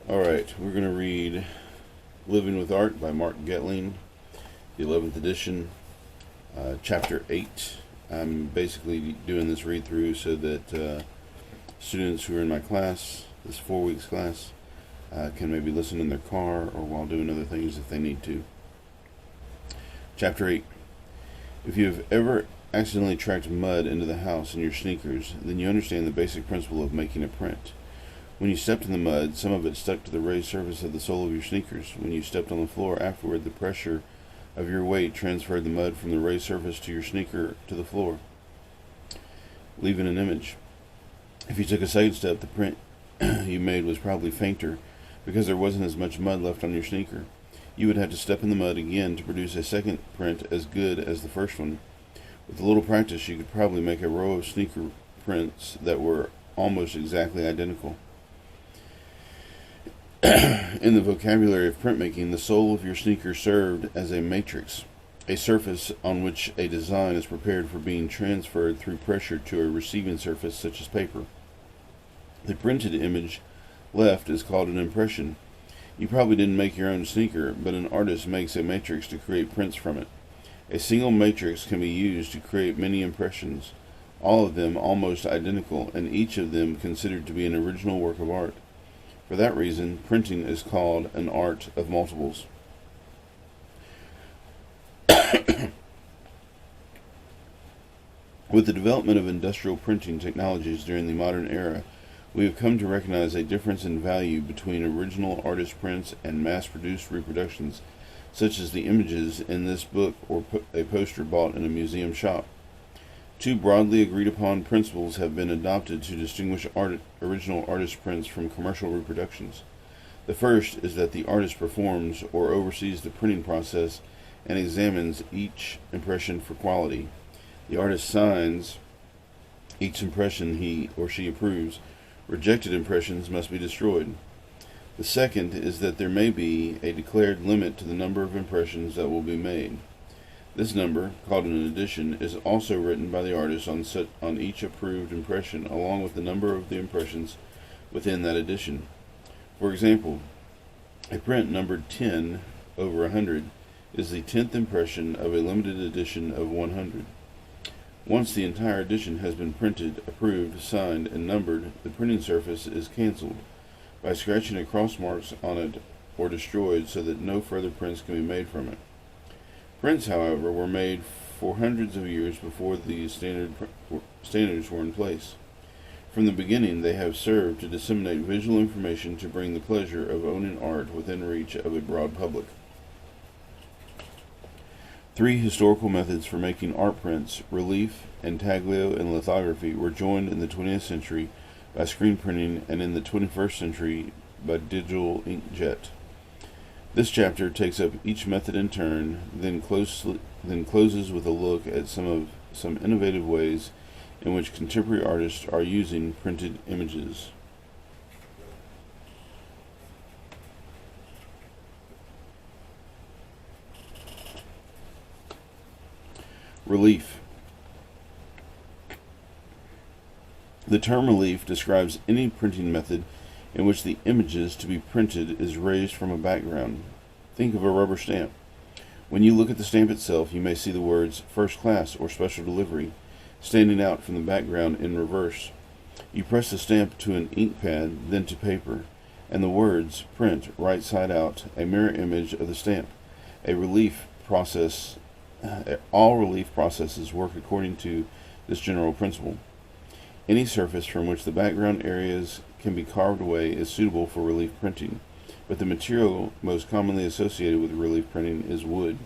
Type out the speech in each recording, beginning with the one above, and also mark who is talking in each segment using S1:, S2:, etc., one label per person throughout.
S1: Alright, we're going to read Living with Art by Mark Getlein, the 11th edition, Chapter 8. I'm basically doing this read through so that students who are in my class, this 4 weeks class, can maybe listen in their car or while doing other things if they need to. Chapter 8. If you have ever accidentally tracked mud into the house in your sneakers, then you understand the basic principle of making a print. When you stepped in the mud, some of it stuck to the raised surface of the sole of your sneakers. When you stepped on the floor afterward, the pressure of your weight transferred the mud from the raised surface to your sneaker to the floor, leaving an image. If you took a second step, the print you made was probably fainter because there wasn't as much mud left on your sneaker. You would have to step in the mud again to produce a second print as good as the first one. With a little practice, you could probably make a row of sneaker prints that were almost exactly identical. In the vocabulary of printmaking, the sole of your sneaker served as a matrix, a surface on which a design is prepared for being transferred through pressure to a receiving surface such as paper. The printed image left is called an impression. You probably didn't make your own sneaker, but an artist makes a matrix to create prints from it. A single matrix can be used to create many impressions, all of them almost identical, and each of them considered to be an original work of art. For that reason, printing is called an art of multiples. With the development of industrial printing technologies during the modern era, we have come to recognize a difference in value between original artist prints and mass-produced reproductions, such as the images in this book or a poster bought in a museum shop. Two broadly agreed upon principles have been adopted to distinguish original artist prints from commercial reproductions. The first is that the artist performs or oversees the printing process and examines each impression for quality. The artist signs each impression he or she approves. Rejected impressions must be destroyed. The second is that there may be a declared limit to the number of impressions that will be made. This number, called an edition, is also written by the artist on each approved impression, along with the number of the impressions within that edition. For example, a print numbered 10 over 100 is the 10th impression of a limited edition of 100. Once the entire edition has been printed, approved, signed, and numbered, the printing surface is cancelled by scratching across marks on it or destroyed so that no further prints can be made from it. Prints, however, were made for hundreds of years before these standards were in place. From the beginning, they have served to disseminate visual information to bring the pleasure of owning art within reach of a broad public. Three historical methods for making art prints, relief, Intaglio, and lithography, were joined in the 20th century by screen printing and in the 21st century by digital inkjet. This chapter takes up each method in turn, then closes with a look at some innovative ways in which contemporary artists are using printed images. Relief. The term relief describes any printing method in which the images to be printed is raised from a background. Think of a rubber stamp. When you look at the stamp itself, you may see the words first class or special delivery standing out from the background in reverse. You press the stamp to an ink pad, then to paper, and the words print right side out, a mirror image of the stamp. All relief processes work according to this general principle. Any surface from which the background areas can be carved away is suitable for relief printing, but the material most commonly associated with relief printing is wood.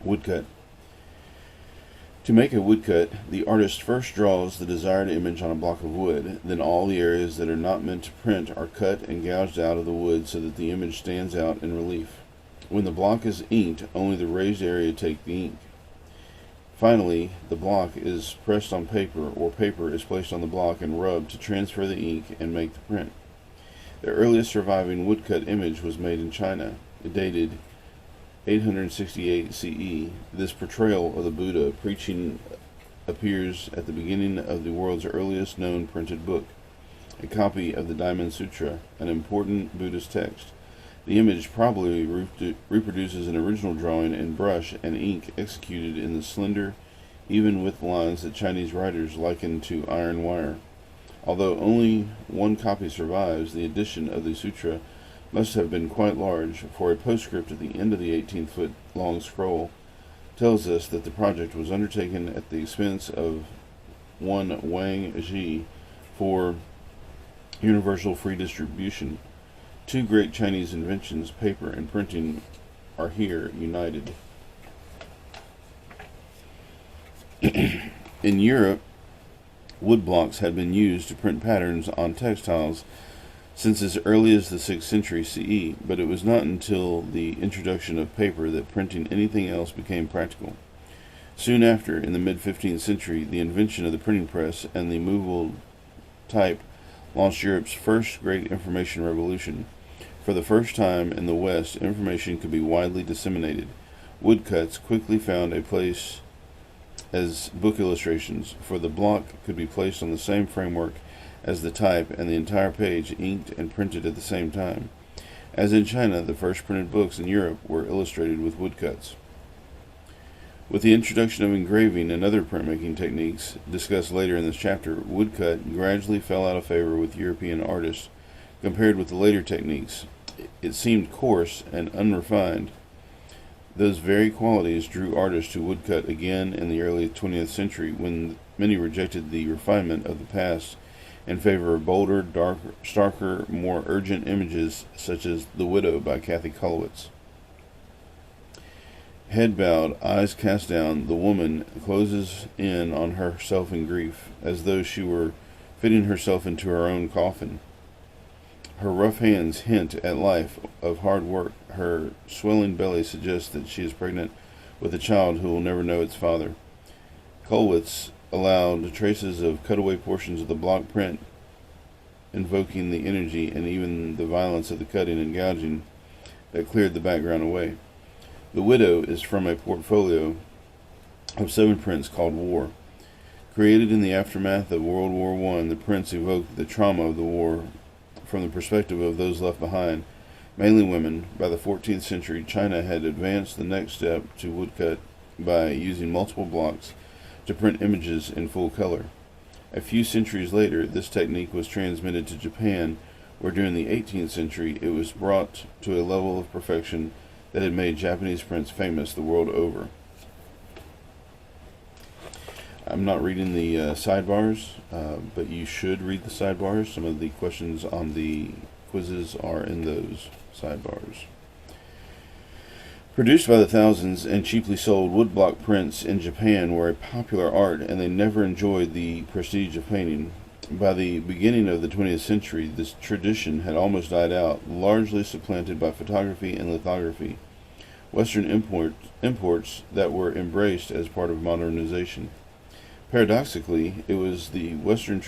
S1: Woodcut. To make a woodcut, the artist first draws the desired image on a block of wood, then all the areas that are not meant to print are cut and gouged out of the wood so that the image stands out in relief. When the block is inked, only the raised area take the ink. Finally, the block is pressed on paper, or paper is placed on the block and rubbed to transfer the ink and make the print. The earliest surviving woodcut image was made in China, dated 868 CE. This portrayal of the Buddha preaching appears at the beginning of the world's earliest known printed book. a copy of the Diamond Sutra, an important Buddhist text. The image probably reproduces an original drawing in brush and ink executed in the slender, even width lines that Chinese writers liken to iron wire. Although only one copy survives, the edition of the sutra must have been quite large, for a postscript at the end of the 18-foot-long scroll tells us that the project was undertaken at the expense of one Wang Ji for universal free distribution. Two great Chinese inventions, paper and printing, are here united. In Europe, woodblocks had been used to print patterns on textiles since as early as the 6th century CE, but it was not until the introduction of paper that printing anything else became practical. Soon after, in the mid-15th century, the invention of the printing press and the movable type launched Europe's first great information revolution. For the first time in the West, information could be widely disseminated. Woodcuts quickly found a place as book illustrations, for the block could be placed on the same framework as the type, and the entire page inked and printed at the same time. As in China, the first printed books in Europe were illustrated with woodcuts. With the introduction of engraving and other printmaking techniques discussed later in this chapter, woodcut gradually fell out of favor with European artists compared with the later techniques. It seemed coarse and unrefined. Those very qualities drew artists to woodcut again in the early 20th century, when many rejected the refinement of the past in favor of bolder, darker, starker, more urgent images such as The Widow by Kathy Kollwitz. Head bowed, eyes cast down, the woman closes in on herself in grief, as though she were fitting herself into her own coffin. Her rough hands hint at life of hard work. Her swelling belly suggests that she is pregnant with a child who will never know its father. Kollwitz allowed traces of cutaway portions of the block print, invoking the energy and even the violence of the cutting and gouging that cleared the background away. The Widow is from a portfolio of 7 prints called War. Created in the aftermath of World War I, the prints evoke the trauma of the war from the perspective of those left behind, mainly women. By the 14th century, China had advanced the next step to woodcut by using multiple blocks to print images in full color. A few centuries later, this technique was transmitted to Japan, where during the 18th century it was brought to a level of perfection that had made Japanese prints famous the world over. I'm not reading the sidebars, but you should read the sidebars. Some of the questions on the quizzes are in those sidebars. Produced by the thousands and cheaply sold, woodblock prints in Japan were a popular art, and they never enjoyed the prestige of painting. By the beginning of the 20th century, this tradition had almost died out, largely supplanted by photography and lithography, Western imports that were embraced as part of modernization. Paradoxically, it was the Western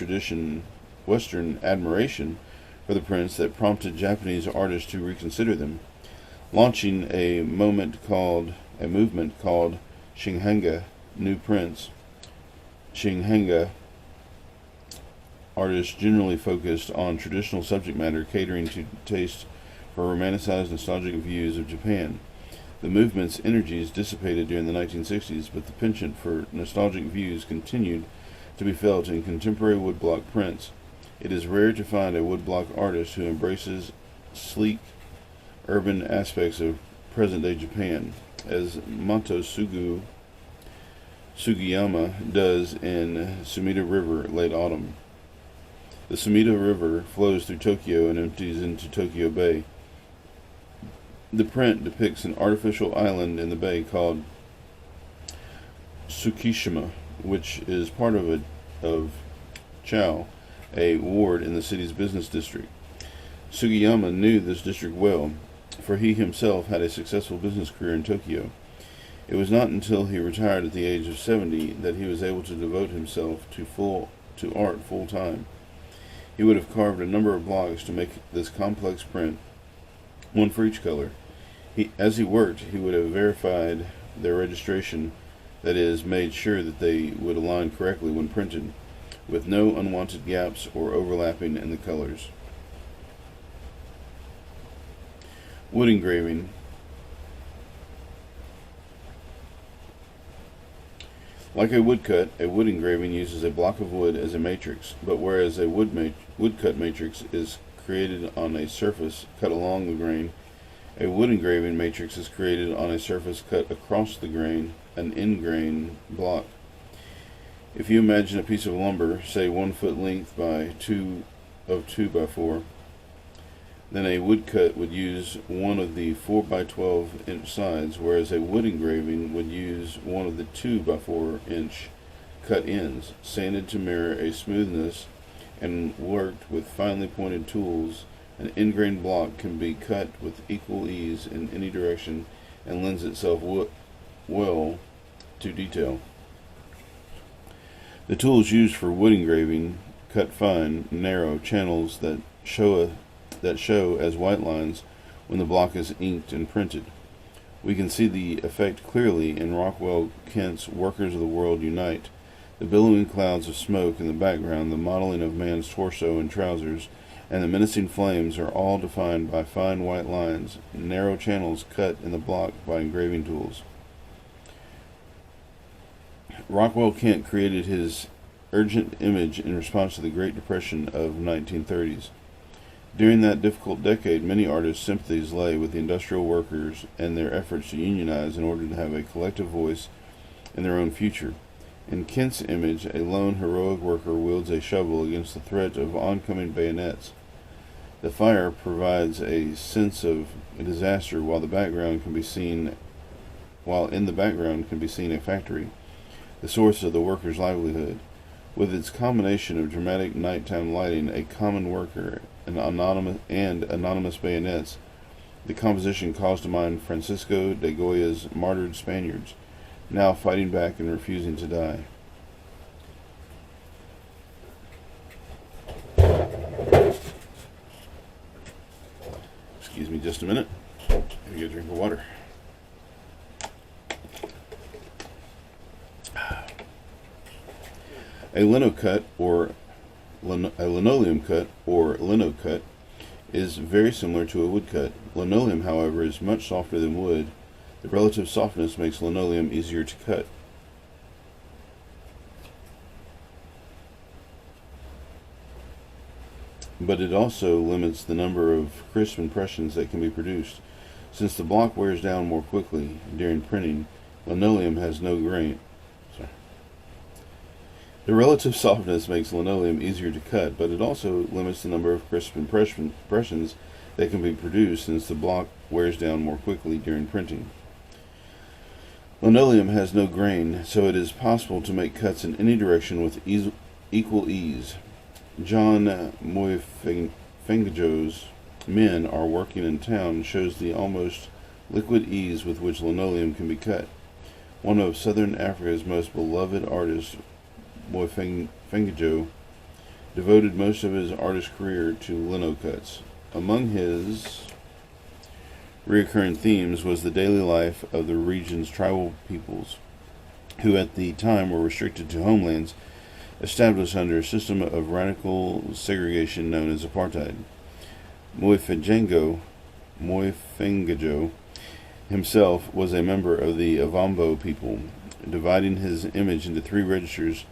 S1: admiration for the prints that prompted Japanese artists to reconsider them, launching a movement called Shinhanga, new prints. Shinhanga artists generally focused on traditional subject matter, catering to taste for romanticized, nostalgic views of Japan. The movement's energies dissipated during the 1960s, but the penchant for nostalgic views continued to be felt in contemporary woodblock prints. It is rare to find a woodblock artist who embraces sleek, urban aspects of present-day Japan, as Mato Sugiyama does in Sumida River, late autumn. The Sumida River flows through Tokyo and empties into Tokyo Bay. The print depicts an artificial island in the bay called Tsukishima, which is part of Chao, a ward in the city's business district. Sugiyama knew this district well, for he himself had a successful business career in Tokyo. It was not until he retired at the age of 70 that he was able to devote himself to art full time. He would have carved a number of blocks to make this complex print, one for each color. As he worked, he would have verified their registration, that is, made sure that they would align correctly when printed. with no unwanted gaps or overlapping in the colors. Wood engraving. Like a woodcut, a wood engraving uses a block of wood as a matrix, but whereas a woodcut matrix is created on a surface cut along the grain, a wood engraving matrix is created on a surface cut across the grain, an in-grain block. If you imagine a piece of lumber, say 1 foot length by 2 by 4, then a woodcut would use one of the 4 by 12 inch sides, whereas a wood engraving would use one of the 2 by 4 inch cut ends, sanded to mirror a smoothness and worked with finely pointed tools. An ingrained block can be cut with equal ease in any direction and lends itself well to detail. The tools used for wood engraving cut fine, narrow channels that show as white lines when the block is inked and printed. We can see the effect clearly in Rockwell Kent's Workers of the World Unite. The billowing clouds of smoke in the background, the modeling of man's torso and trousers, and the menacing flames are all defined by fine white lines, narrow channels cut in the block by engraving tools. Rockwell Kent created his urgent image in response to the Great Depression of 1930s. During that difficult decade, many artists' sympathies lay with the industrial workers and their efforts to unionize in order to have a collective voice in their own future. In Kent's image, a lone heroic worker wields a shovel against the threat of oncoming bayonets. The fire provides a sense of disaster, while in the background can be seen a factory, the source of the worker's livelihood. With its combination of dramatic nighttime lighting, a common worker, and anonymous bayonets, the composition calls to mind Francisco de Goya's martyred Spaniards, now fighting back and refusing to die. Excuse me just a minute. Let me get a drink of water. A linocut or a linoleum cut or linocut is very similar to a woodcut. Linoleum, however, is much softer than wood. The relative softness makes linoleum easier to cut. But it also limits the number of crisp impressions that can be produced. Since the block wears down more quickly during printing, linoleum has no grain. The relative softness makes linoleum easier to cut, but it also limits the number of crisp impressions that can be produced since the block wears down more quickly during printing. Linoleum has no grain, so it is possible to make cuts in any direction with equal ease. John Moifengajo's Men Are Working in Town shows the almost liquid ease with which linoleum can be cut. One of southern Africa's most beloved artists, Moifengajo, devoted most of his artist career to lino cuts. Among his recurring themes was the daily life of the region's tribal peoples, who at the time were restricted to homelands established under a system of radical segregation known as apartheid. Moifengajo himself was a member of the Avambo people. Dividing his image into 3 registers,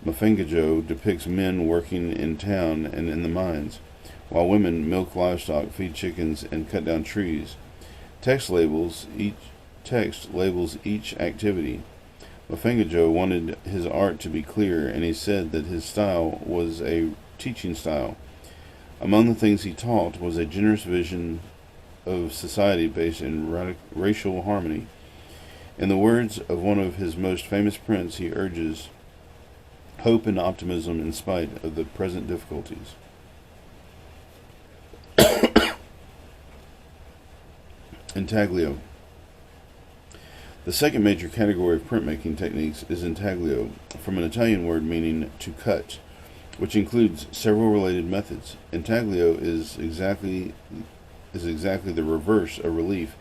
S1: Moifengajo depicts men working in town and in the mines, while women milk livestock, feed chickens, and cut down trees. Text labels each activity. Moifengajo wanted his art to be clear, and he said that his style was a teaching style. Among the things he taught was a generous vision of society based in racial harmony. In the words of one of his most famous prints, he urges hope and optimism in spite of the present difficulties. Intaglio. The second major category of printmaking techniques is intaglio, from an Italian word meaning to cut, which includes several related methods. Intaglio is exactly the reverse of relief,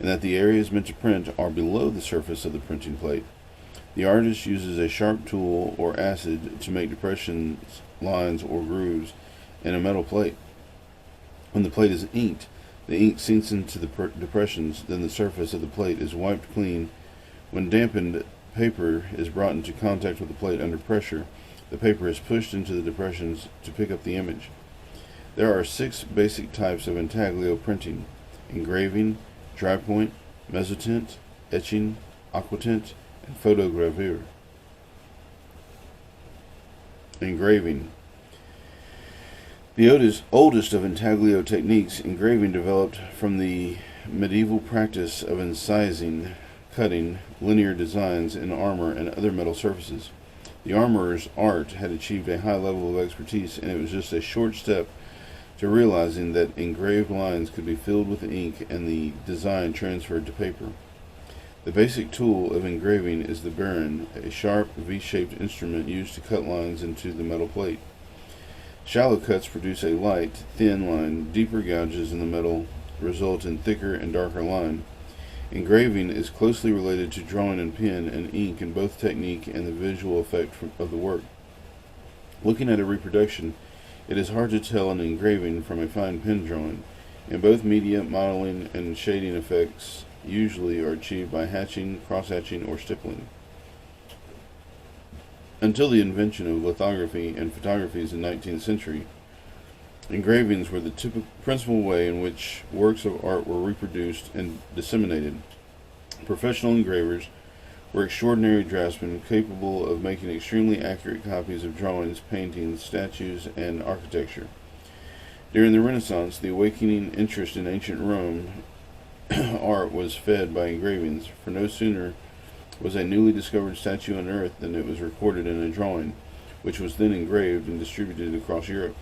S1: in that the areas meant to print are below the surface of the printing plate. The artist uses a sharp tool or acid to make depressions, lines, or grooves in a metal plate. When the plate is inked, the ink sinks into the depressions, then the surface of the plate is wiped clean. When dampened paper is brought into contact with the plate under pressure, the paper is pushed into the depressions to pick up the image. There are 6 basic types of intaglio printing: engraving, drypoint, mezzotint, etching, aquatint, and photogravure. Engraving. The oldest of intaglio techniques, engraving developed from the medieval practice of incising, cutting linear designs in armor and other metal surfaces. The armorer's art had achieved a high level of expertise, and it was just a short step to realizing that engraved lines could be filled with ink and the design transferred to paper. The basic tool of engraving is the baron, a sharp V-shaped instrument used to cut lines into the metal plate. Shallow cuts produce a light, thin line. Deeper gouges in the metal result in thicker and darker line. Engraving is closely related to drawing in pen and ink in both technique and the visual effect of the work. Looking at a reproduction, it is hard to tell an engraving from a fine pen drawing. In both media, modeling and shading effects usually are achieved by hatching, cross-hatching, or stippling. Until the invention of lithography and photographies in the 19th century, engravings were the principal way in which works of art were reproduced and disseminated. Professional engravers were extraordinary draftsmen capable of making extremely accurate copies of drawings, paintings, statues, and architecture. During the Renaissance, the awakening interest in ancient Rome art was fed by engravings, for no sooner was a newly discovered statue unearthed than it was recorded in a drawing, which was then engraved and distributed across Europe.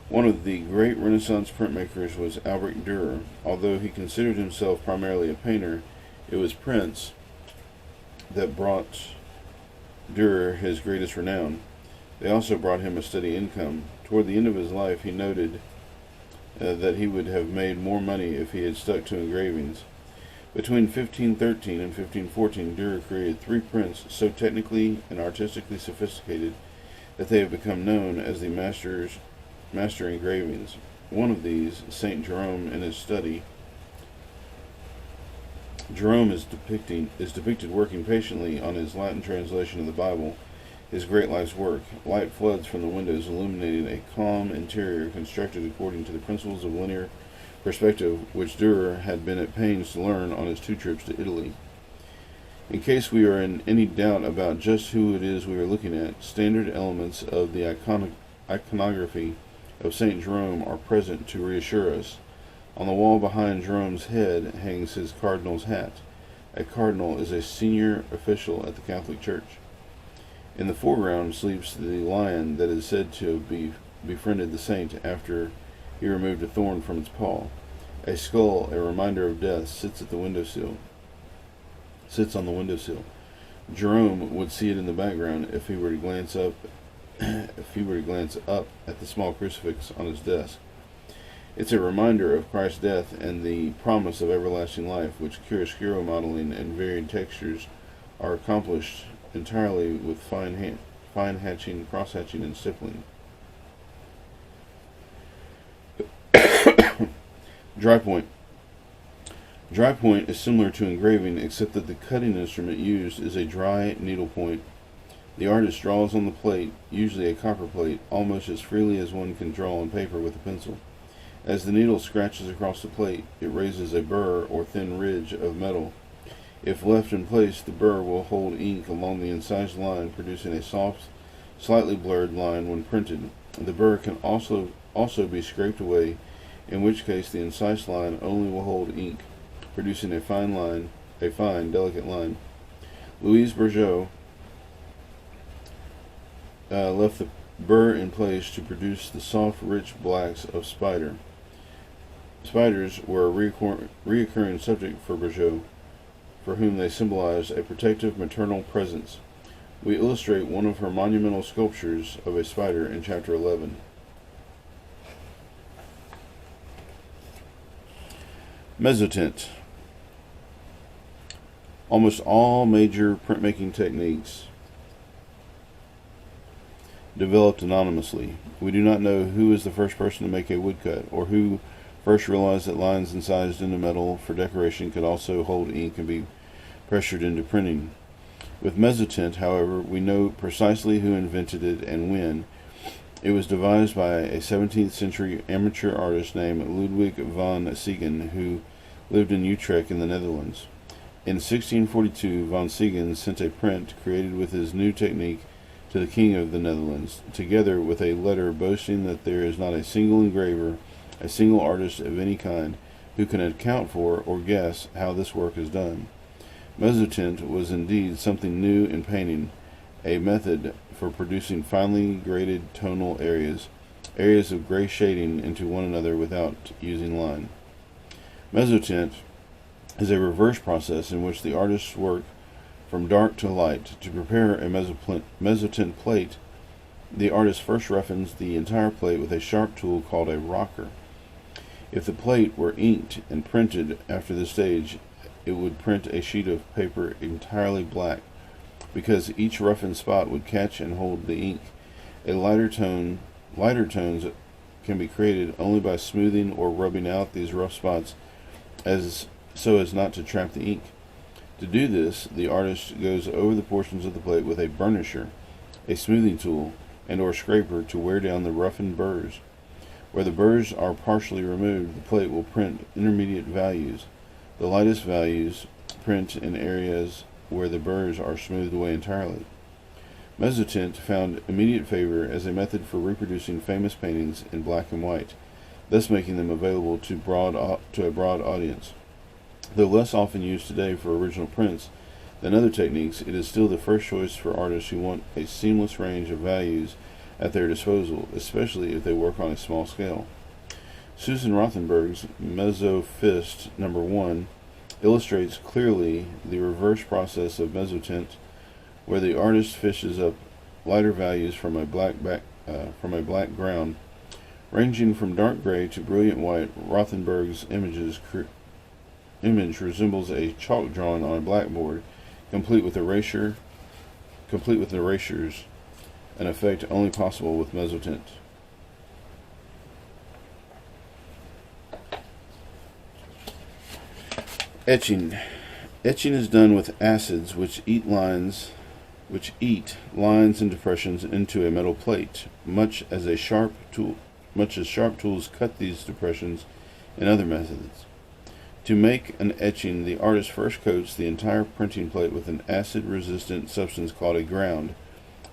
S1: One of the great Renaissance printmakers was Albrecht Dürer. Although he considered himself primarily a painter, it was prints that brought Dürer his greatest renown. They also brought him a steady income. Toward the end of his life, he noted that he would have made more money if he had stuck to engravings. Between 1513 and 1514, Dürer created 3 prints so technically and artistically sophisticated that they have become known as the master engravings. One of these, Saint Jerome in his study. Jerome is depicted working patiently on his Latin translation of the Bible, his great life's work. Light floods from the windows, illuminating a calm interior constructed according to the principles of linear perspective, which Dürer had been at pains to learn on his 2 trips to Italy. In case we are in any doubt about just who it is we are looking at, standard elements of the iconography of St. Jerome are present to reassure us. On the wall behind Jerome's head hangs his cardinal's hat. A cardinal is a senior official at the Catholic Church. In the foreground sleeps the lion that is said to have befriended the saint after he removed a thorn from its paw. A skull, a reminder of death, sits on the windowsill. Jerome would see it in the background if he were to glance up at the small crucifix on his desk. It's a reminder of Christ's death and the promise of everlasting life, which chiaroscuro modeling and varied textures are accomplished entirely with fine hatching, cross-hatching, and stippling. Drypoint. Drypoint is similar to engraving, except that the cutting instrument used is a dry needlepoint. The artist draws on the plate, usually a copper plate, almost as freely as one can draw on paper with a pencil. As the needle scratches across the plate, it raises a burr or thin ridge of metal. If left in place, the burr will hold ink along the incised line, producing a soft, slightly blurred line when printed. The burr can also be scraped away, in which case the incised line only will hold ink, producing a fine, delicate line. Louise Bourgeot left the burr in place to produce the soft, rich blacks of spider. Spiders were a reoccurring subject for Bourgeot, for whom they symbolized a protective maternal presence. We illustrate one of her monumental sculptures of a spider in Chapter 11. Mezzotint. Almost all major printmaking techniques developed anonymously. We do not know who was the first person to make a woodcut, or who first realized that lines incised into metal for decoration could also hold ink and be pressured into printing. With Mezzotint, however, we know precisely who invented it and when. It was devised by a 17th century amateur artist named Ludwig van Siegen, who lived in Utrecht in the Netherlands. In 1642, van Siegen sent a print created with his new technique to the King of the Netherlands, together with a letter boasting that there is not a single engraver, a single artist of any kind, who can account for or guess how this work is done. Mezzotint was indeed something new in painting, a method for producing finely graded tonal areas of gray shading into one another without using line. Mezzotint is a reverse process in which the artists work from dark to light. To prepare a mezzotint plate, the artist first roughens the entire plate with a sharp tool called a rocker. If the plate were inked and printed after this stage, it would print a sheet of paper entirely black, because each roughened spot would catch and hold the ink. Lighter tones can be created only by smoothing or rubbing out these rough spots so as not to trap the ink. To do this, the artist goes over the portions of the plate with a burnisher, a smoothing tool, and or scraper to wear down the roughened burrs. Where the burrs are partially removed, the plate will print intermediate values. The lightest values print in areas where the burrs are smoothed away entirely. Mezzotint found immediate favor as a method for reproducing famous paintings in black and white, thus making them available to a broad audience. Though less often used today for original prints than other techniques, it is still the first choice for artists who want a seamless range of values at their disposal, especially if they work on a small scale. Susan Rothenberg's Mezzofist No. 1 illustrates clearly the reverse process of Mezzotint, where the artist fishes up lighter values from a black ground. Ranging from dark gray to brilliant white, Rothenberg's image resembles a chalk drawing on a blackboard, complete with erasures, an effect only possible with Mezzotint. Etching. Etching is done with acids which eat lines and depressions into a metal plate, much as sharp tools cut these depressions in other methods. To make an etching, the artist first coats the entire printing plate with an acid-resistant substance called a ground,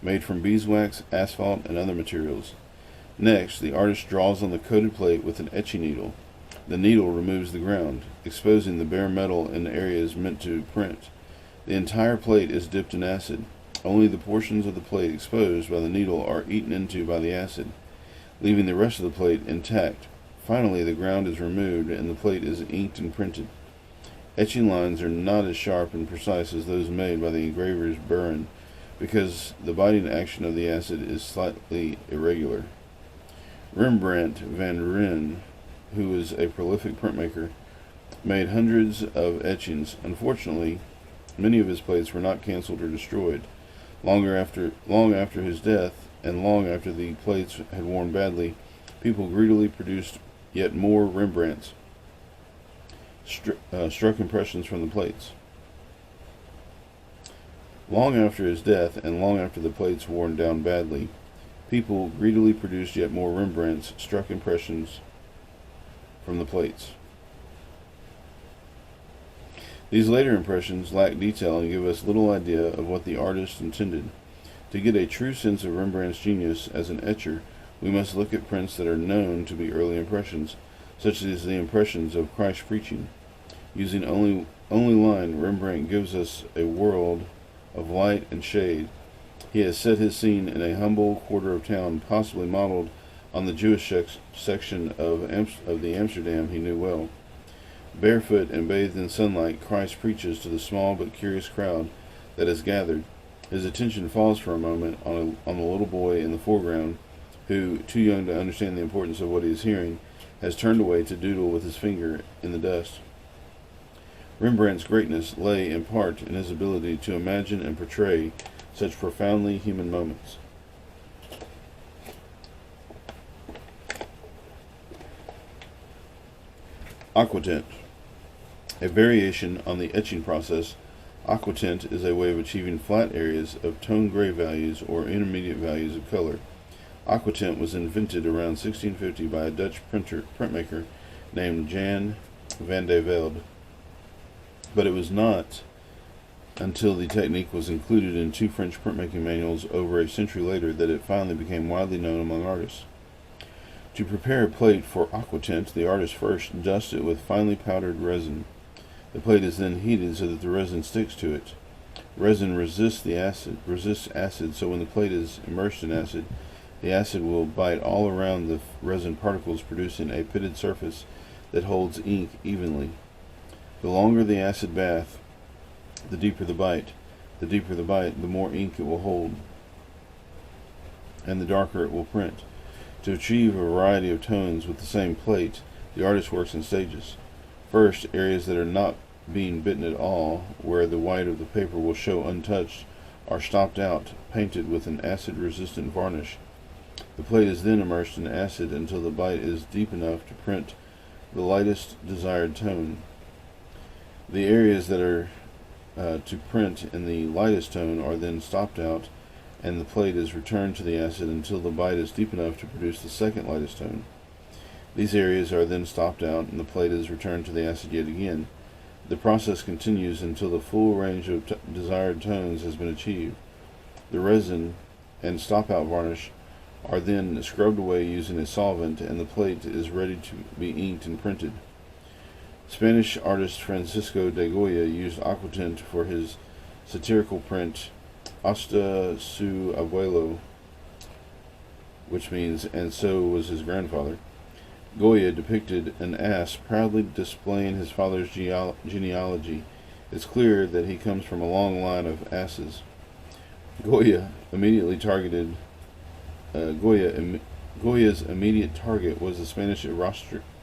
S1: made from beeswax, asphalt, and other materials. Next, the artist draws on the coated plate with an etching needle. The needle removes the ground, exposing the bare metal in areas meant to print. The entire plate is dipped in acid. Only the portions of the plate exposed by the needle are eaten into by the acid, leaving the rest of the plate intact. Finally, the ground is removed and the plate is inked and printed. Etching lines are not as sharp and precise as those made by the engraver's burin, because the biting action of the acid is slightly irregular. Rembrandt van Rijn, who was a prolific printmaker, made hundreds of etchings. Unfortunately, many of his plates were not cancelled or destroyed. Long after his death, and long after the plates had worn badly, people greedily produced yet more Rembrandts, struck impressions from the plates. Long after his death, and long after the plates worn down badly, people greedily produced yet more Rembrandts, struck impressions from the plates. These later impressions lack detail and give us little idea of what the artist intended. To get a true sense of Rembrandt's genius as an etcher, we must look at prints that are known to be early impressions, such as the impressions of Christ preaching. Using only line, Rembrandt gives us a world of light and shade. He has set his scene in a humble quarter of town, possibly modeled on the Jewish section of the Amsterdam he knew well. Barefoot and bathed in sunlight, Christ preaches to the small but curious crowd that has gathered. His attention falls for a moment on the little boy in the foreground, who, too young to understand the importance of what he is hearing, has turned away to doodle with his finger in the dust. Rembrandt's greatness lay in part in his ability to imagine and portray such profoundly human moments. Aquatint. A variation on the etching process, aquatint is a way of achieving flat areas of tone gray values or intermediate values of color. Aquatint was invented around 1650 by a Dutch printmaker named Jan van de Velde, but it was not until the technique was included in two French printmaking manuals over a century later that it finally became widely known among artists. To prepare a plate for aquatint, the artist first dusts it with finely powdered resin. The plate is then heated so that the resin sticks to it. Resin resists acid, so when the plate is immersed in acid, the acid will bite all around the resin particles, producing a pitted surface that holds ink evenly. The longer the acid bath, the deeper the bite. The deeper the bite, the more ink it will hold, and the darker it will print. To achieve a variety of tones with the same plate, the artist works in stages. First, areas that are not being bitten at all, where the white of the paper will show untouched, are stopped out, painted with an acid-resistant varnish. The plate is then immersed in acid until the bite is deep enough to print the lightest desired tone. The areas that are to print in the lightest tone are then stopped out, and the plate is returned to the acid until the bite is deep enough to produce the second lightest tone. These areas are then stopped out, and the plate is returned to the acid yet again. The process continues until the full range of desired tones has been achieved. The resin and stop-out varnish are then scrubbed away using a solvent, and the plate is ready to be inked and printed. Spanish artist Francisco de Goya used aquatint for his satirical print Hasta su abuelo, which means, and so was his grandfather. Goya depicted an ass proudly displaying his father's genealogy. It's clear that he comes from a long line of asses. Goya's immediate target was the Spanish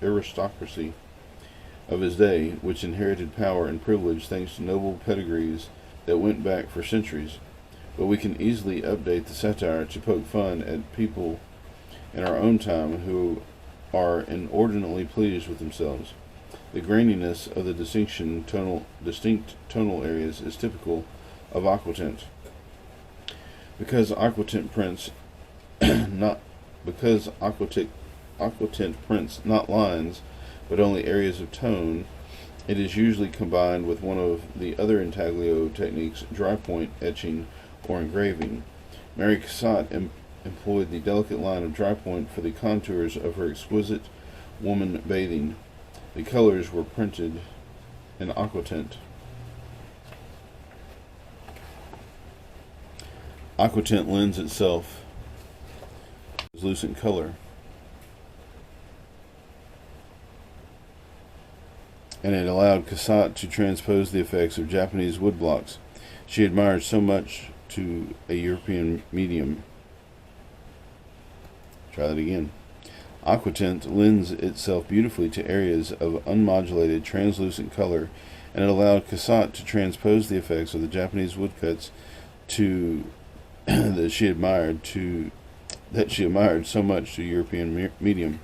S1: aristocracy of his day, which inherited power and privilege thanks to noble pedigrees that went back for centuries. But we can easily update the satire to poke fun at people in our own time who are inordinately pleased with themselves. The graininess of the distinct tonal areas is typical of aquatint. Because aquatint prints not lines, but only areas of tone, it is usually combined with one of the other Intaglio techniques, Drypoint, Etching, or Engraving. Mary Cassatt employed the delicate line of Drypoint for the contours of her exquisite woman bathing. The colors were printed in aquatint. Aquatint lends itself to translucent color, and it allowed Cassatt to transpose the effects of Japanese woodblocks she admired so much to a European medium. Try that again. Aquatint lends itself beautifully to areas of unmodulated translucent color, and it allowed Cassatt to transpose the effects of the Japanese woodcuts that she admired so much to European medium.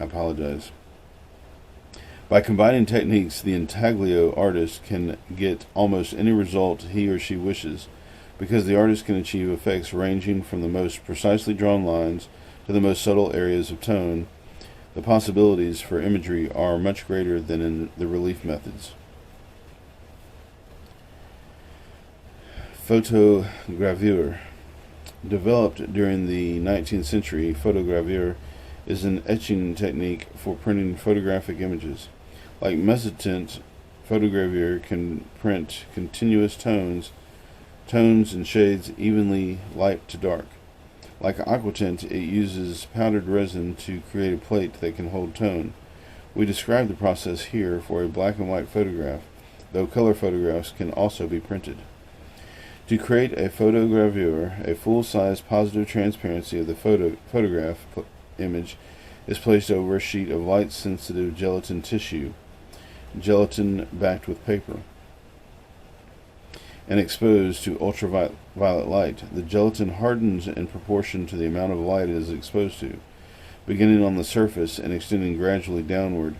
S1: I apologize. By combining techniques, the Intaglio artist can get almost any result he or she wishes, because the artist can achieve effects ranging from the most precisely drawn lines to the most subtle areas of tone. The possibilities for imagery are much greater than in the relief methods. Photogravure. Developed during the 19th century, photogravure is an etching technique for printing photographic images. Like Mezzotint, photogravure can print continuous tones and shades evenly light to dark. Like aquatint, it uses powdered resin to create a plate that can hold tone. We describe the process here for a black and white photograph, though color photographs can also be printed. To create a photogravure, a full-size positive transparency of the photograph image is placed over a sheet of light-sensitive gelatin tissue. gelatin backed with paper, and exposed to ultraviolet light. The gelatin hardens in proportion to the amount of light it is exposed to, beginning on the surface and extending gradually downward.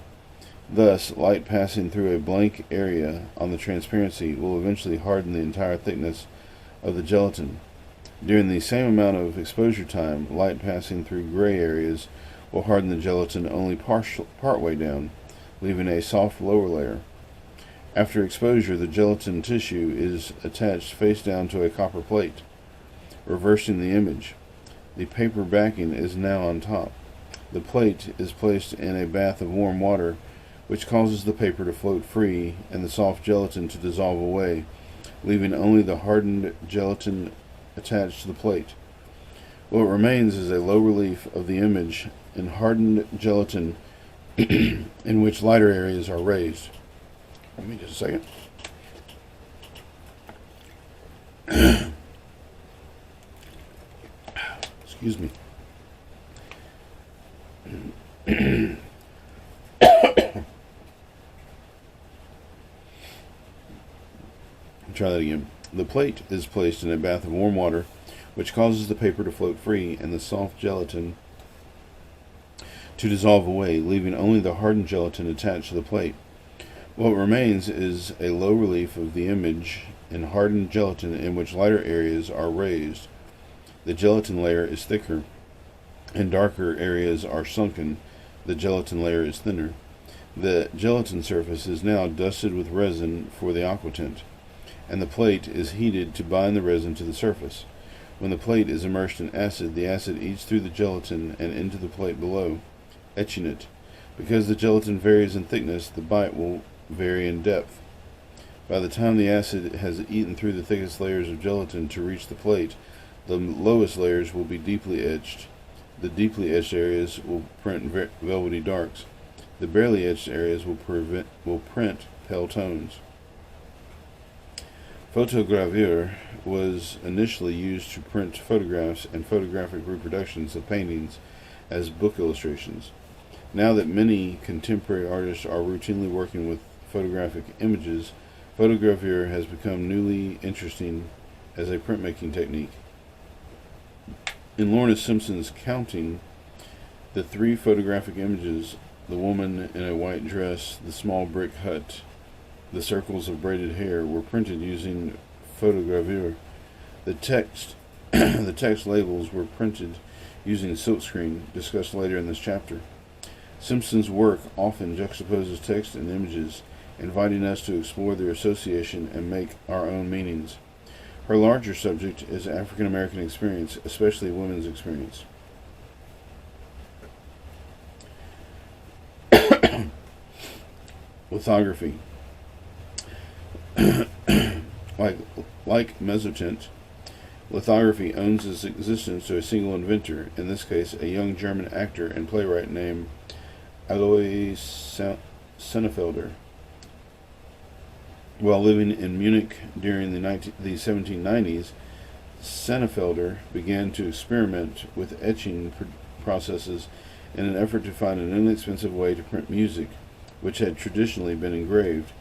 S1: Thus, light passing through a blank area on the transparency will eventually harden the entire thickness of the gelatin. During the same amount of exposure time, light passing through gray areas will harden the gelatin only partway down, leaving a soft lower layer. After exposure, the gelatin tissue is attached face down to a copper plate, reversing the image. The paper backing is now on top. The plate is placed in a bath of warm water, which causes the paper to float free and the soft gelatin to dissolve away, leaving only the hardened gelatin attached to the plate. What remains is a low relief of the image in hardened gelatin in which lighter areas are raised. Give me just a second. Excuse me. Try that again. The plate is placed in a bath of warm water, which causes the paper to float free and the soft gelatin to dissolve away, leaving only the hardened gelatin attached to the plate. What remains is a low relief of the image in hardened gelatin in which lighter areas are raised. The gelatin layer is thicker, and darker areas are sunken. The gelatin layer is thinner. The gelatin surface is now dusted with resin for the Aquatint, and the plate is heated to bind the resin to the surface. When the plate is immersed in acid, the acid eats through the gelatin and into the plate below, etching it. Because the gelatin varies in thickness, the bite will vary in depth. By the time the acid has eaten through the thickest layers of gelatin to reach the plate, the lowest layers will be deeply etched. The deeply etched areas will print velvety darks. The barely etched areas will print pale tones. Photogravure was initially used to print photographs and photographic reproductions of paintings as book illustrations. Now that many contemporary artists are routinely working with photographic images, photogravure has become newly interesting as a printmaking technique. In Lorna Simpson's Counting, the three photographic images, the woman in a white dress, the small brick hut, the circles of braided hair, were printed using photogravure. The text labels were printed using silkscreen, discussed later in this chapter. Simpson's work often juxtaposes text and images, inviting us to explore their association and make our own meanings. Her larger subject is African American experience, especially women's experience. Lithography. Like Mezzotint, lithography owes its existence to a single inventor, in this case a young German actor and playwright named Alois Sennefelder. While living in Munich during the 1790s, Sennefelder began to experiment with etching processes in an effort to find an inexpensive way to print music, which had traditionally been engraved.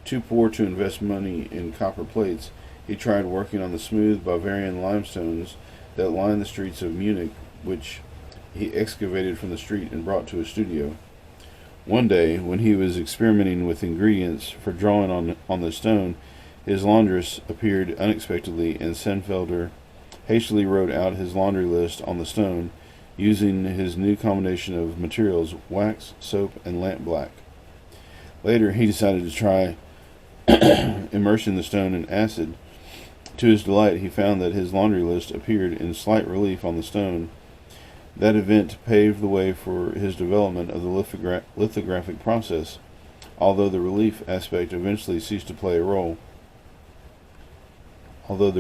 S1: Too poor to invest money in copper plates, he tried working on the smooth Bavarian limestones that lined the streets of Munich, which he excavated from the street and brought to his studio. One day, when he was experimenting with ingredients for drawing on the stone, his laundress appeared unexpectedly, and Sennefelder hastily wrote out his laundry list on the stone, using his new combination of materials, wax, soap, and lamp black. Later, he decided to try immersing the stone in acid. To his delight, he found that his laundry list appeared in slight relief on the stone. That event paved the way for his development of the lithographic process, although the relief aspect eventually ceased to play a role. The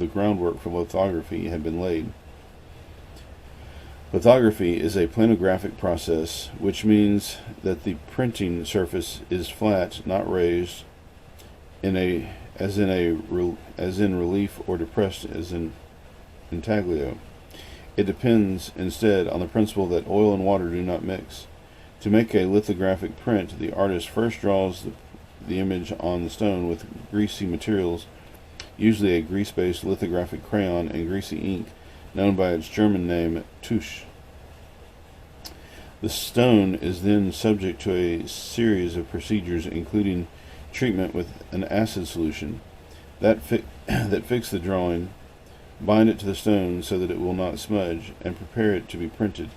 S1: groundwork for lithography had been laid. Lithography is a planographic process, which means that the printing surface is flat, not raised, as in relief, or depressed as in Intaglio. It depends instead on the principle that oil and water do not mix. To make a lithographic print, the artist first draws the image on the stone with greasy materials, usually a grease-based lithographic crayon and greasy ink, known by its German name Tusch. The stone is then subject to a series of procedures, including treatment with an acid solution that fix the drawing, bind it to the stone so that it will not smudge, and prepare it to be printed.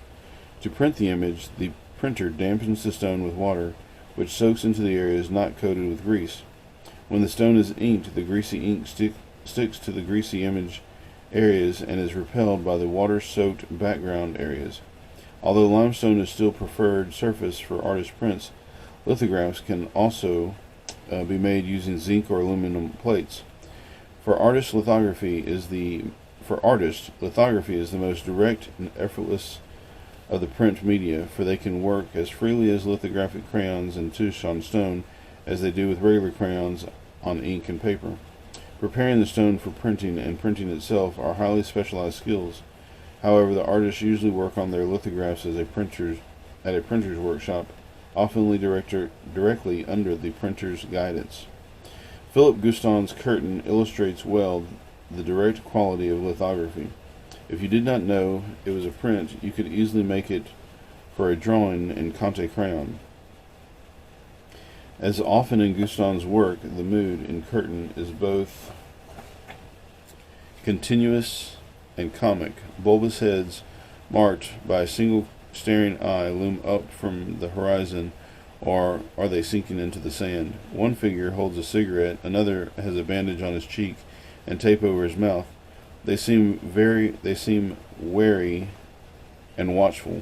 S1: To print the image, the printer dampens the stone with water, which soaks into the areas not coated with grease. When the stone is inked, the greasy ink sticks to the greasy image areas and is repelled by the water-soaked background areas. Although limestone is still preferred surface for artist prints, lithographs can also be made using zinc or aluminum plates. For artists, lithography is the most direct and effortless of the print media, for they can work as freely as lithographic crayons and tusch on stone as they do with regular crayons on ink and paper. Preparing the stone for printing and printing itself are highly specialized skills. However, the artists usually work on their lithographs at a printer's workshop, often directly under the printer's guidance. Philip Guston's curtain illustrates well the direct quality of lithography. If you did not know it was a print, you could easily make it for a drawing in Conte crayon. As often in Guston's work, the mood in curtain is both continuous and comic. Bulbous heads, marked by a single staring eye, loom up from the horizon, or are they sinking into the sand? One figure holds a cigarette, another has a bandage on his cheek and tape over his mouth. They seem wary and watchful.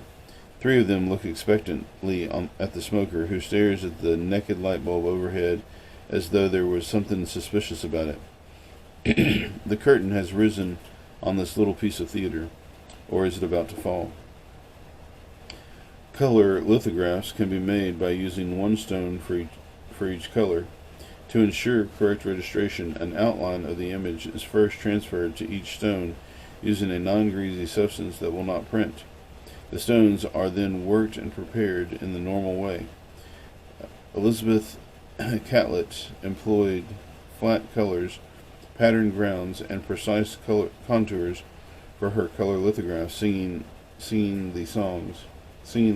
S1: Three of them look expectantly at the smoker, who stares at the naked light bulb overhead as though there was something suspicious about it. The curtain has risen on this little piece of theater, or is it about to fall? Color lithographs can be made by using one stone for each color. To ensure correct registration, an outline of the image is first transferred to each stone using a non-greasy substance that will not print. The stones are then worked and prepared in the normal way. Elizabeth Catlett employed flat colors, patterned grounds, and precise contours for her color lithographs, singing their songs. Singing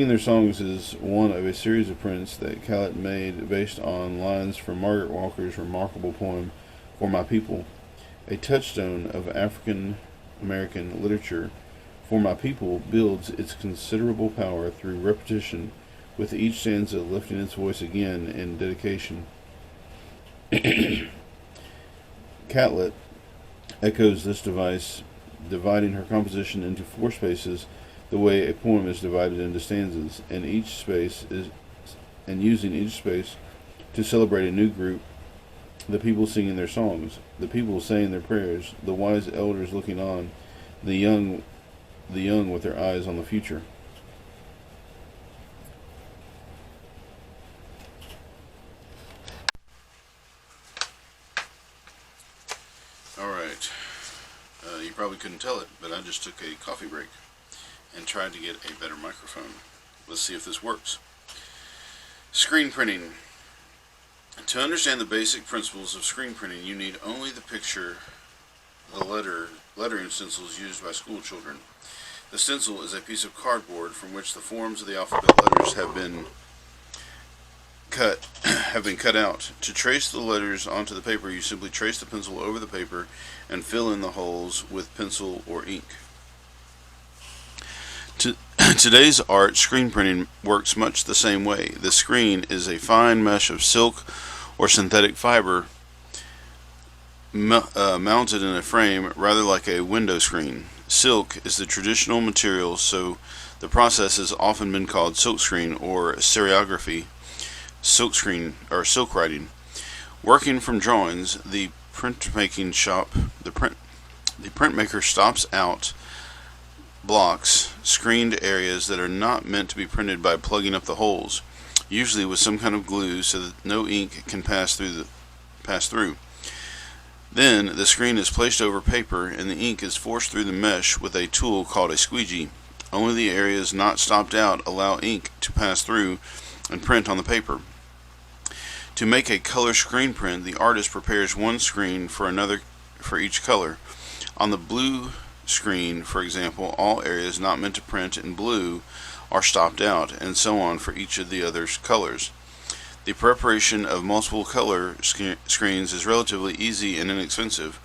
S1: Their Songs is one of a series of prints that Catlett made based on lines from Margaret Walker's remarkable poem, For My People, a touchstone of African American literature. For My People builds its considerable power through repetition, with each stanza lifting its voice again in dedication. Catlett echoes this device, dividing her composition into four spaces the way a poem is divided into stanzas, and using each space to celebrate a new group, the people singing their songs, the people saying their prayers, the wise elders looking on, the young with their eyes on the future. Alright, you probably couldn't tell it, but I just took a coffee break and tried to get a better microphone. Let's see if this works. Screen printing. To understand the basic principles of screen printing, you need only the lettering stencils used by school children. The stencil is a piece of cardboard from which the forms of the alphabet letters have been cut out. To trace the letters onto the paper, you simply trace the pencil over the paper and fill in the holes with pencil or ink. Today's art, screen printing, works much the same way. The screen is a fine mesh of silk or synthetic fiber mounted in a frame, rather like a window screen. Silk is the traditional material, so the process has often been called silkscreen or serigraphy, silkscreen or silk writing. Working from drawings, the printmaker stops out blocks, screened areas that are not meant to be printed by plugging up the holes, usually with some kind of glue so that no ink can pass through. Then the screen is placed over paper and the ink is forced through the mesh with a tool called a squeegee. Only the areas not stopped out allow ink to pass through and print on the paper. To make a color screen print, the artist prepares one screen for each color. On the blue screen, for example, all areas not meant to print in blue are stopped out, and so on for each of the other colors. The preparation of multiple color screens is relatively easy and inexpensive.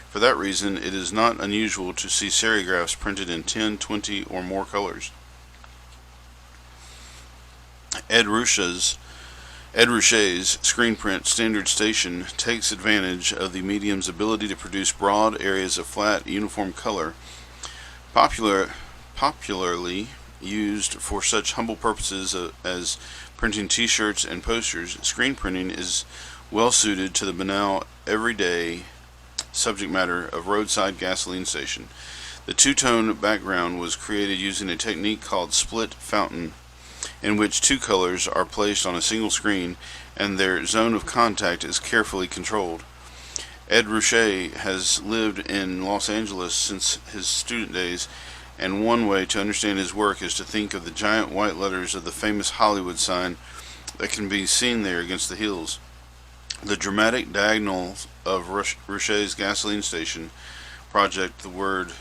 S1: For that reason, it is not unusual to see serigraphs printed in 10, 20, or more colors. Ed Ruscha's screen print standard station takes advantage of the medium's ability to produce broad areas of flat, uniform color. Popularly used for such humble purposes as printing t-shirts and posters, screen printing is well suited to the banal, everyday subject matter of roadside gasoline station. The two-tone background was created using a technique called split fountain, in which two colors are placed on a single screen and their zone of contact is carefully controlled. Ed Ruscha has lived in Los Angeles since his student days, and one way to understand his work is to think of the giant white letters of the famous Hollywood sign that can be seen there against the hills. The dramatic diagonals of Ruscha's gasoline station project the word.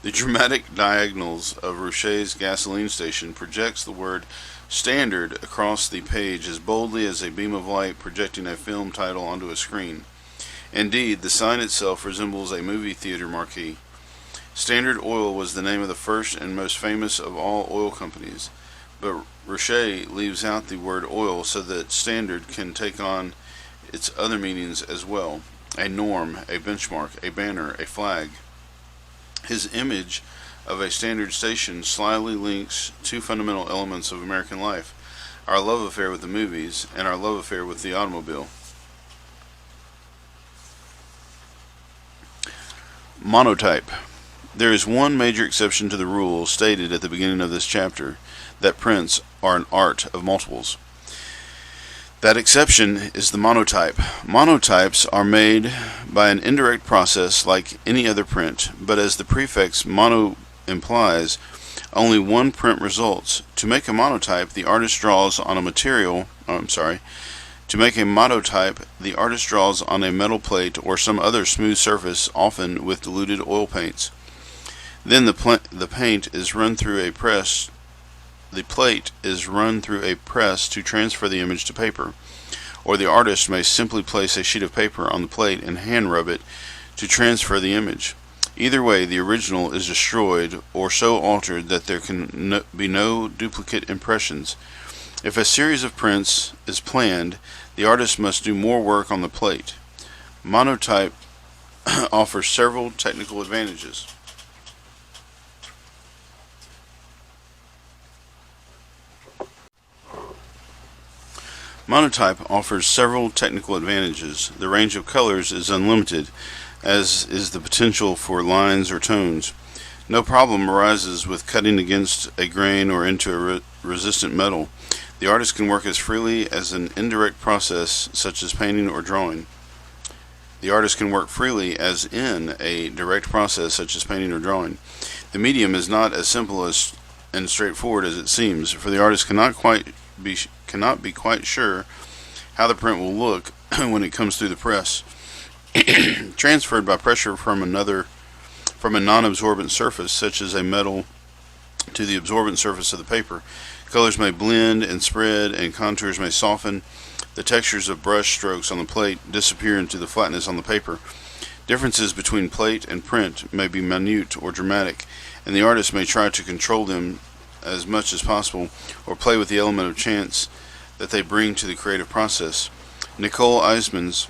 S1: The dramatic diagonals of Ruscha's gasoline station projects the word standard across the page as boldly as a beam of light projecting a film title onto a screen. Indeed, the sign itself resembles a movie theater marquee. Standard Oil was the name of the first and most famous of all oil companies, but Ruscha leaves out the word oil so that standard can take on its other meanings as well: a norm, a benchmark, a banner, a flag. His image of a standard station slyly links two fundamental elements of American life: our love affair with the movies and our love affair with the automobile. Monotype. There is one major exception to the rule stated at the beginning of this chapter, that prints are an art of multiples. That exception is the monotype. Monotypes are made by an indirect process like any other print, but as the prefix mono implies, only one print results. To make a monotype, the artist draws on a metal plate or some other smooth surface, often with diluted oil paints. Then the paint is run through a press. The plate is run through a press to transfer the image to paper, or the artist may simply place a sheet of paper on the plate and hand rub it to transfer the image. Either way, the original is destroyed or so altered that there can be no duplicate impressions. If a series of prints is planned, the artist must do more work on the plate. Monotype offers several technical advantages. Monotype offers several technical advantages. The range of colors is unlimited, as is the potential for lines or tones. No problem arises with cutting against a grain or into a resistant metal. The artist can work as freely as an indirect process such as painting or drawing. The artist can work freely as in a direct process such as painting or drawing. The medium is not as simple and straightforward as it seems, for the artist cannot be quite sure how the print will look when it comes through the press. Transferred by pressure from a non-absorbent surface such as a metal to the absorbent surface of the paper, colors may blend and spread and contours may soften. The textures of brush strokes on the plate disappear into the flatness on the paper. Differences between plate and print may be minute or dramatic, and the artist may try to control them as much as possible or play with the element of chance that they bring to the creative process. Nicole Eisman's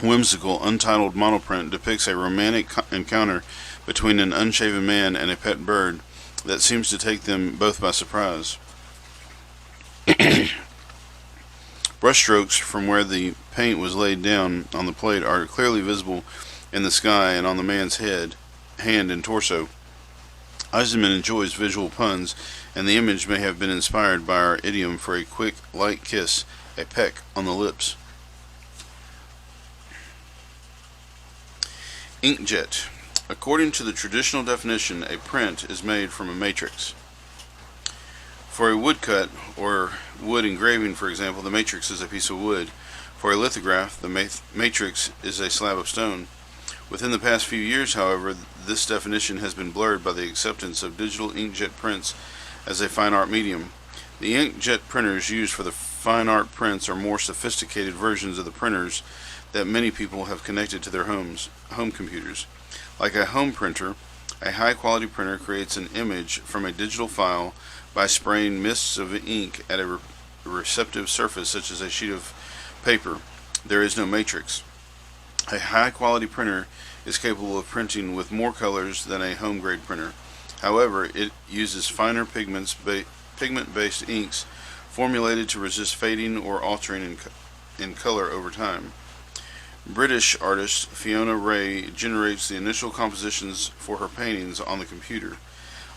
S1: whimsical untitled monoprint depicts a romantic encounter between an unshaven man and a pet bird that seems to take them both by surprise. Brushstrokes from where the paint was laid down on the plate are clearly visible in the sky and on the man's head, hand, and torso. Eisenman enjoys visual puns, and the image may have been inspired by our idiom for a quick, light kiss, a peck on the lips. Inkjet. According to the traditional definition, a print is made from a matrix. For a woodcut or wood engraving, for example, the matrix is a piece of wood. For a lithograph, the matrix is a slab of stone. Within the past few years, however, this definition has been blurred by the acceptance of digital inkjet prints as a fine art medium. The inkjet printers used for the fine art prints are more sophisticated versions of the printers that many people have connected to their home computers. Like a home printer, a high-quality printer creates an image from a digital file by spraying mists of ink at a receptive surface such as a sheet of paper. There is no matrix. A high-quality printer is capable of printing with more colors than a home-grade printer. However, it uses finer pigment-based inks formulated to resist fading or altering in color over time. British artist Fiona Ray generates the initial compositions for her paintings on the computer.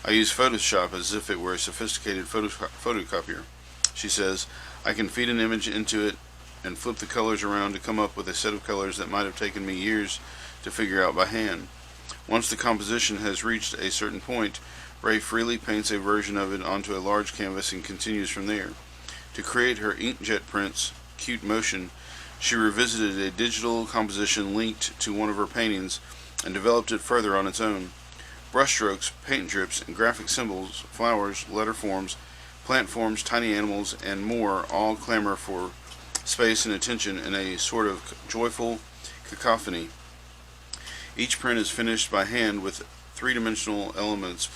S1: I use Photoshop as if it were a sophisticated photocopier. She says, I can feed an image into it and flip the colors around to come up with a set of colors that might have taken me years to figure out by hand. Once the composition has reached a certain point, Ray freely paints a version of it onto a large canvas and continues from there. To create her inkjet prints, Cute Motion, she revisited a digital composition linked to one of her paintings and developed it further on its own. Brushstrokes, paint drips, and graphic symbols, flowers, letter forms, plant forms, tiny animals, and more all clamor for space and attention in a sort of joyful cacophony. Each print is finished by hand with three-dimensional elements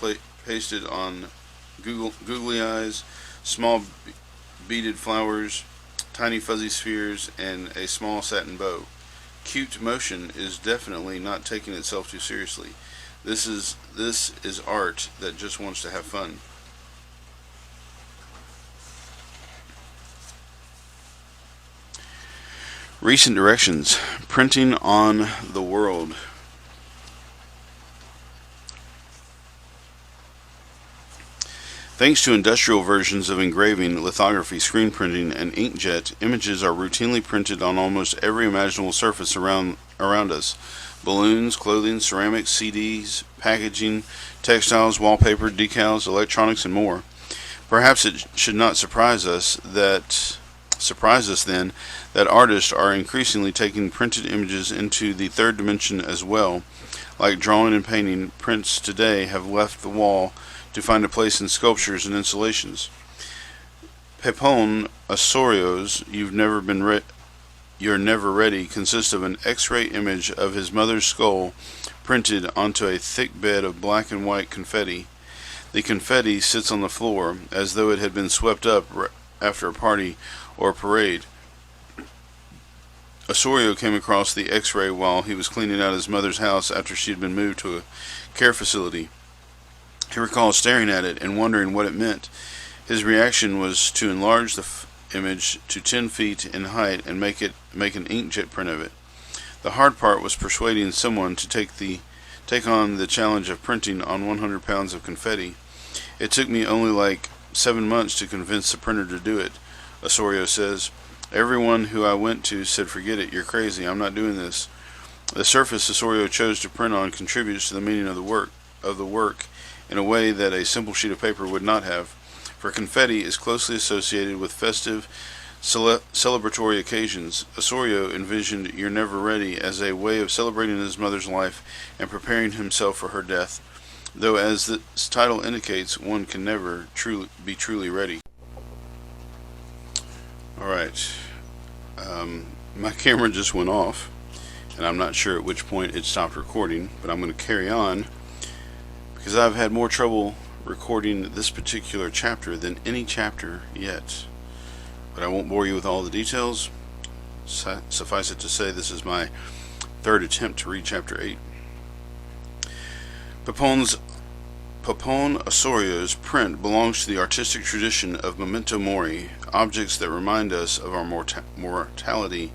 S1: pasted on googly eyes, small beaded flowers, tiny fuzzy spheres, and a small satin bow. Cute Motion is definitely not taking itself too seriously. This is art that just wants to have fun. Recent directions. Printing on the world. Thanks to industrial versions of engraving, lithography, screen printing, and inkjet, images are routinely printed on almost every imaginable surface around us. Balloons, clothing, ceramics, CDs, packaging, textiles, wallpaper, decals, electronics, and more. Perhaps it should not surprise us then that artists are increasingly taking printed images into the third dimension as well. Like drawing and painting, prints today have left the wall to find a place in sculptures and installations. Pepone Osorio's You're Never Ready consists of an X-ray image of his mother's skull printed onto a thick bed of black and white confetti. The confetti sits on the floor as though it had been swept up after a party or parade. Osorio came across the X-ray while he was cleaning out his mother's house after she had been moved to a care facility. He recalls staring at it and wondering what it meant. His reaction was to enlarge the image to 10 feet in height and make an inkjet print of it. The hard part was persuading someone to take on the challenge of printing on 100 pounds of confetti. It took me only like 7 months to convince the printer to do it, Osorio says. Everyone who I went to said, forget it, you're crazy, I'm not doing this. The surface Osorio chose to print on contributes to the meaning of the work in a way that a simple sheet of paper would not have, for confetti is closely associated with festive, celebratory occasions. Osorio envisioned You're Never Ready as a way of celebrating his mother's life and preparing himself for her death, though as the title indicates, one can never be truly ready. Alright, my camera just went off, and I'm not sure at which point it stopped recording, but I'm going to carry on because I've had more trouble recording this particular chapter than any chapter yet. But I won't bore you with all the details. Suffice it to say, this is my third attempt to read chapter 8. Pepone Osorio's print belongs to the artistic tradition of memento mori, objects that remind us of our mortality.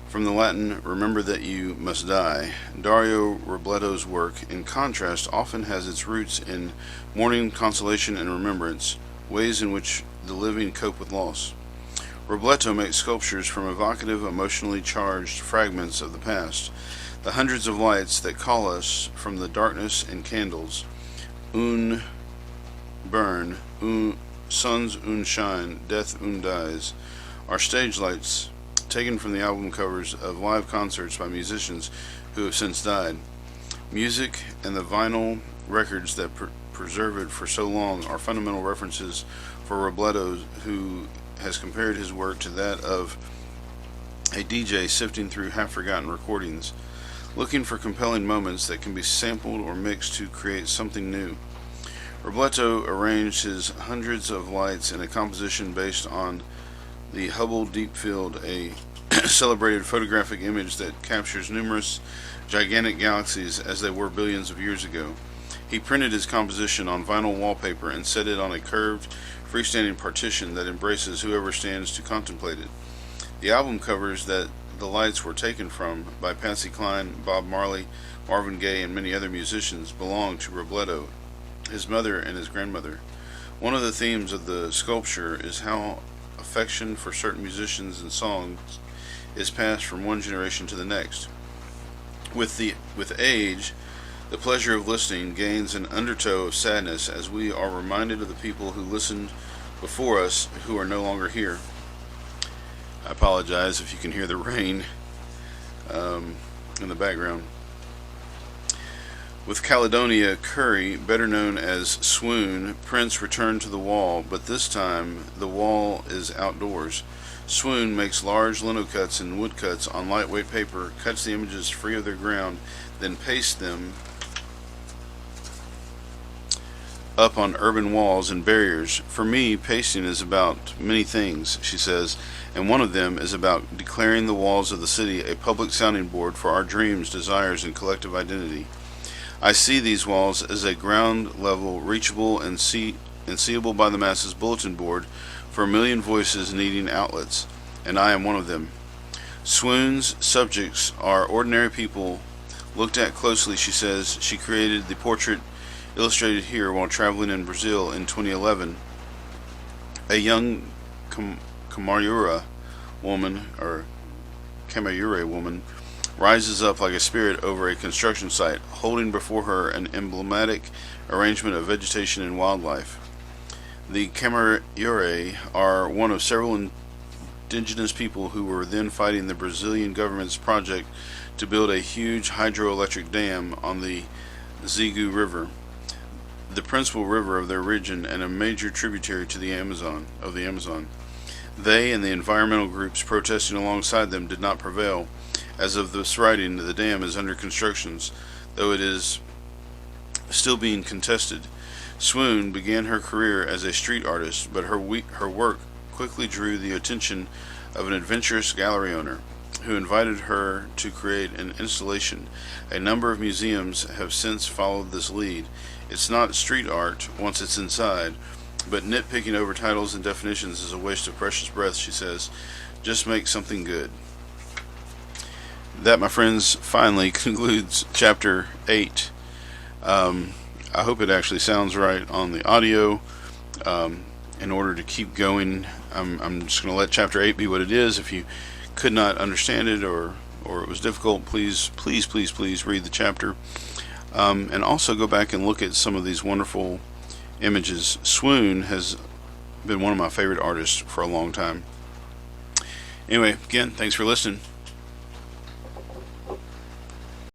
S1: From the Latin, remember that you must die, Dario Robletto's work, in contrast, often has its roots in mourning, consolation, and remembrance, ways in which the living cope with loss. Robletto makes sculptures from evocative, emotionally charged fragments of the past. The hundreds of lights that call us from the darkness and candles, un burn, suns un shine, death un dies, are stage lights taken from the album covers of live concerts by musicians who have since died. Music and the vinyl records that preserve it for so long are fundamental references for Robledo, who has compared his work to that of a DJ sifting through half-forgotten recordings, looking for compelling moments that can be sampled or mixed to create something new. Robledo arranged his hundreds of lights in a composition based on the Hubble Deep Field, a celebrated photographic image that captures numerous gigantic galaxies as they were billions of years ago. He printed his composition on vinyl wallpaper and set it on a curved, freestanding partition that embraces whoever stands to contemplate it. The album covers that the lights were taken from by Patsy Cline, Bob Marley, Marvin Gaye, and many other musicians belong to Robledo, his mother, and his grandmother. One of the themes of the sculpture is how affection for certain musicians and songs is passed from one generation to the next. With age, the pleasure of listening gains an undertow of sadness as we are reminded of the people who listened before us who are no longer here. I apologize if you can hear the rain in the background. With Caledonia Curry, better known as Swoon, prints return to the wall, but this time the wall is outdoors. Swoon makes large linocuts and woodcuts on lightweight paper, cuts the images free of their ground, then pastes them up on urban walls and barriers. For me, pasting is about many things, she says, and one of them is about declaring the walls of the city a public sounding board for our dreams, desires, and collective identity. I see these walls as a ground level, reachable and seeable by the masses bulletin board for a million voices needing outlets, and I am one of them. Swoon's subjects are ordinary people looked at closely, she says. She created the portrait illustrated here while traveling in Brazil in 2011. A young Camaraura woman rises up like a spirit over a construction site, holding before her an emblematic arrangement of vegetation and wildlife. The Camaraura are one of several indigenous people who were then fighting the Brazilian government's project to build a huge hydroelectric dam on the Xigu River, the principal river of their region and a major tributary to the Amazon. They and the environmental groups protesting alongside them did not prevail. As of this writing, the dam is under construction, though it is still being contested. Swoon began her career as a street artist, but her work quickly drew the attention of an adventurous gallery owner, who invited her to create an installation. A number of museums have since followed this lead. It's not street art once it's inside, but nitpicking over titles and definitions is a waste of precious breath, she says. Just make something good. That, my friends, finally concludes Chapter 8. I hope it actually sounds right on the audio. In order to keep going, I'm just going to let Chapter 8 be what it is. If you could not understand it or it was difficult, please read the chapter. And also go back and look at some of these wonderful images. Swoon has been one of my favorite artists for a long time. Anyway, again, thanks for listening.